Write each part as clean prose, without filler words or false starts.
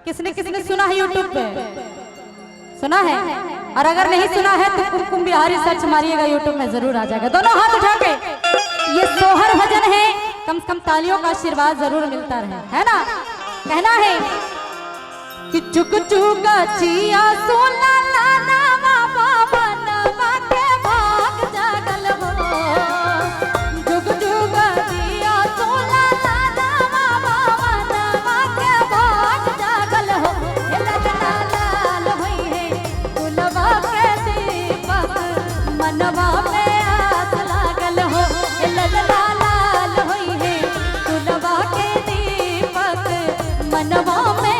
किसने किसने सुना है यूट्यूब पे? सुना है? और अगर नहीं सुना है तो कुमकुम बिहारी सर्च मारिएगा, यूट्यूब में जरूर आ जाएगा। दोनों हाथ उठा के, ये सोहर भजन है, कम से कम तालियों का आशीर्वाद जरूर मिलता रहे, है ना? कहना है कि चुक चुका चिया सोना नाना बाबा बनवा के भाग जागल हो, जुग जुग चिया सोना नाना बाबा बनवा के भाग जागल हो। ललना लाल होई है कुलवा के दीपक, मनवा में आस लागल हो। ललना लाल होई है कुलवा के दीपक, मनवा में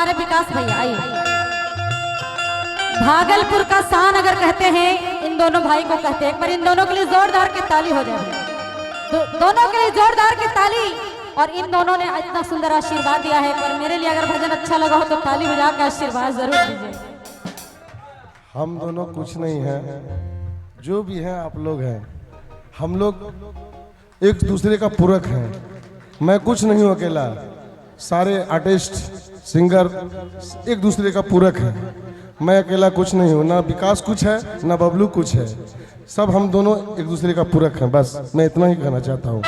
हमारे विकास भैया आइए। भागलपुर का शान अगर कहते हैं इन दोनों भाई को कहते हैं। एक बार इन दोनों के लिए जोरदार की ताली हो जाए। दोनों के लिए जोरदार की ताली। और इन दोनों ने इतना सुंदर आशीर्वाद दिया है। पर मेरे लिए अगर भजन अच्छा लगा हो तो ताली बजा के आशीर्वाद जरूर दीजिए। हम दोनों कुछ नहीं है, जो भी हैं आप लोग हैं। हम लोग एक दूसरे का पूरक हैं। मैं कुछ नहीं हूँ अकेला, सारे आर्टिस्ट सिंगर एक दूसरे का पूरक है। मैं अकेला कुछ नहीं हूँ, ना विकास कुछ है ना बबलू कुछ है। सब हम दोनों एक दूसरे का पूरक हैं। बस मैं इतना ही कहना चाहता हूँ।